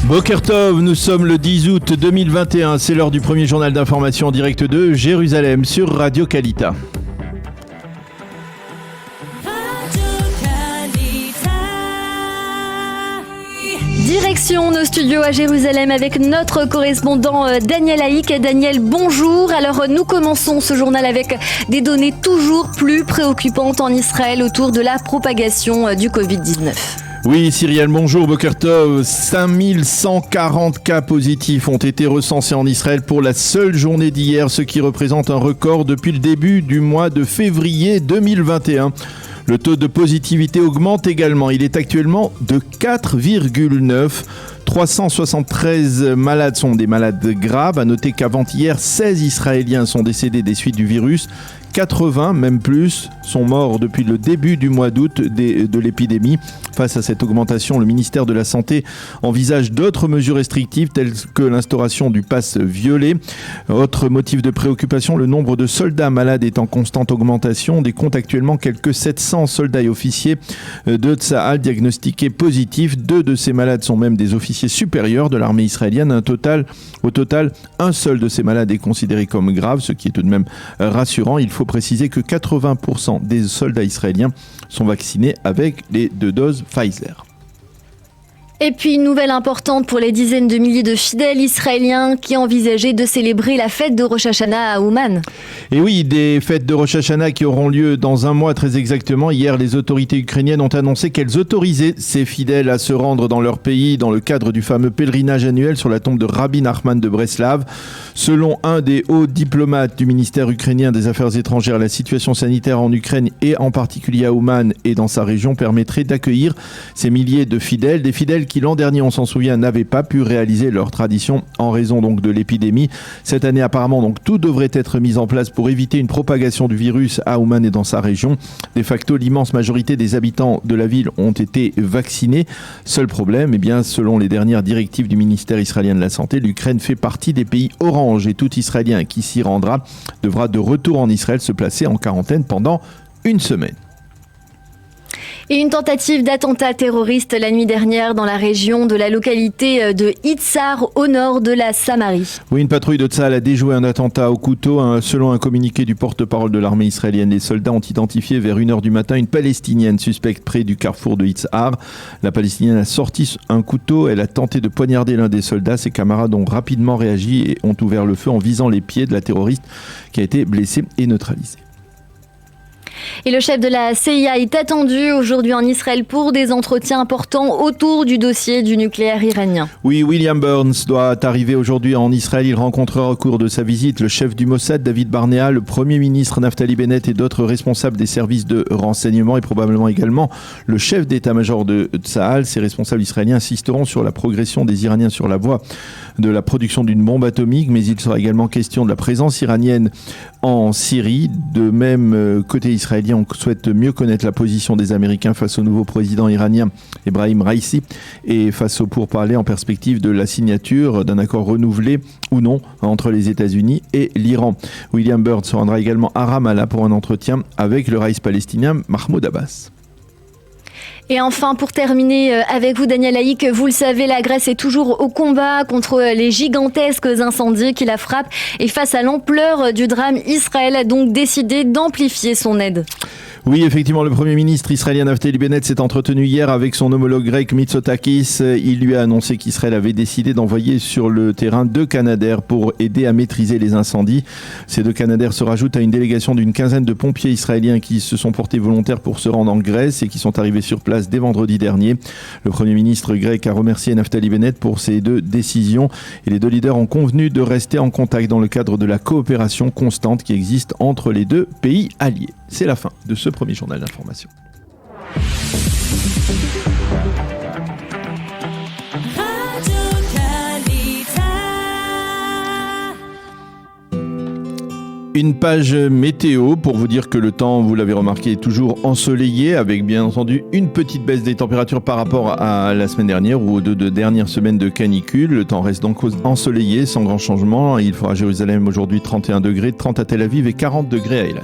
Boker Tov, nous sommes le 10 août 2021, c'est l'heure du premier journal d'information en direct de Jérusalem sur Radio Kalita. Direction nos studios à Jérusalem avec notre correspondant Daniel Haïk. Daniel, bonjour. Alors nous commençons ce journal avec des données toujours plus préoccupantes en Israël autour de la propagation du Covid-19. Oui, Cyrielle, bonjour, Boker Tov. 5140 cas positifs ont été recensés en Israël pour la seule journée d'hier, ce qui représente un record depuis le début du mois de février 2021. Le taux de positivité augmente également. Il est actuellement de 4,9. 373 malades sont des malades graves. À noter qu'avant-hier, 16 Israéliens sont décédés des suites du virus. 80, même plus, sont morts depuis le début du mois d'août de l'épidémie. Face à cette augmentation, le ministère de la Santé envisage d'autres mesures restrictives telles que l'instauration du pass violet. Autre motif de préoccupation, le nombre de soldats malades est en constante augmentation. On décompte actuellement quelques 700 soldats et officiers de Tsahal diagnostiqués positifs. 2 de ces malades sont même des officiers supérieurs de l'armée israélienne. Au total, un seul de ces malades est considéré comme grave, ce qui est tout de même rassurant. Il faut préciser que 80% des soldats israéliens sont vaccinés avec les 2 doses Pfizer. Et puis une nouvelle importante pour les dizaines de milliers de fidèles israéliens qui envisageaient de célébrer la fête de Rosh Hashanah à Ouman. Et oui, des fêtes de Rosh Hashanah qui auront lieu dans un mois très exactement. Hier, les autorités ukrainiennes ont annoncé qu'elles autorisaient ces fidèles à se rendre dans leur pays dans le cadre du fameux pèlerinage annuel sur la tombe de Rabbi Nachman de Breslav. Selon un des hauts diplomates du ministère ukrainien des Affaires étrangères, la situation sanitaire en Ukraine et en particulier à Ouman et dans sa région permettrait d'accueillir ces milliers de fidèles. Des fidèles qui l'an dernier, on s'en souvient, n'avaient pas pu réaliser leur tradition en raison donc de l'épidémie. Cette année, apparemment, donc tout devrait être mis en place pour éviter une propagation du virus à Ouman et dans sa région. De facto, l'immense majorité des habitants de la ville ont été vaccinés. Seul problème, selon les dernières directives du ministère israélien de la Santé, l'Ukraine fait partie des pays orange et tout Israélien qui s'y rendra devra de retour en Israël se placer en quarantaine pendant une semaine. Et une tentative d'attentat terroriste la nuit dernière dans la région de la localité de Itzhar au nord de la Samarie. Oui, une patrouille de Tsahal a déjoué un attentat au couteau. Selon un communiqué du porte-parole de l'armée israélienne, les soldats ont identifié vers 1h du matin une Palestinienne suspecte près du carrefour de Itzhar. La Palestinienne a sorti un couteau, elle a tenté de poignarder l'un des soldats. Ses camarades ont rapidement réagi et ont ouvert le feu en visant les pieds de la terroriste qui a été blessée et neutralisée. Et le chef de la CIA est attendu aujourd'hui en Israël pour des entretiens importants autour du dossier du nucléaire iranien. Oui, William Burns doit arriver aujourd'hui en Israël. Il rencontrera au cours de sa visite le chef du Mossad, David Barnea, le premier ministre Naftali Bennett et d'autres responsables des services de renseignement et probablement également le chef d'état-major de Tsahal. Ces responsables israéliens insisteront sur la progression des Iraniens sur la voie de la production d'une bombe atomique, mais il sera également question de la présence iranienne en Syrie. De même, côté israélien, on souhaite mieux connaître la position des Américains face au nouveau président iranien Ebrahim Raisi et face aux pourparlers en perspective de la signature d'un accord renouvelé ou non entre les États-Unis et l'Iran. William Burns se rendra également à Ramallah pour un entretien avec le raïs palestinien Mahmoud Abbas. Et enfin, pour terminer avec vous, Daniel Haïk, vous le savez, la Grèce est toujours au combat contre les gigantesques incendies qui la frappent. Et face à l'ampleur du drame, Israël a donc décidé d'amplifier son aide. Oui, effectivement, le Premier ministre israélien Naftali Bennett s'est entretenu hier avec son homologue grec Mitsotakis. Il lui a annoncé qu'Israël avait décidé d'envoyer sur le terrain 2 Canadair pour aider à maîtriser les incendies. Ces 2 Canadair se rajoutent à une délégation d'une quinzaine de pompiers israéliens qui se sont portés volontaires pour se rendre en Grèce et qui sont arrivés sur place dès vendredi dernier. Le Premier ministre grec a remercié Naftali Bennett pour ces 2 décisions et les 2 leaders ont convenu de rester en contact dans le cadre de la coopération constante qui existe entre les 2 pays alliés. C'est la fin de ce premier journal d'information. Une page météo pour vous dire que le temps, vous l'avez remarqué, est toujours ensoleillé avec bien entendu une petite baisse des températures par rapport à la semaine dernière ou aux 2 dernières semaines de canicule. Le temps reste donc ensoleillé sans grand changement. Il fera à Jérusalem aujourd'hui 31 degrés, 30 à Tel Aviv et 40 degrés à Eilat.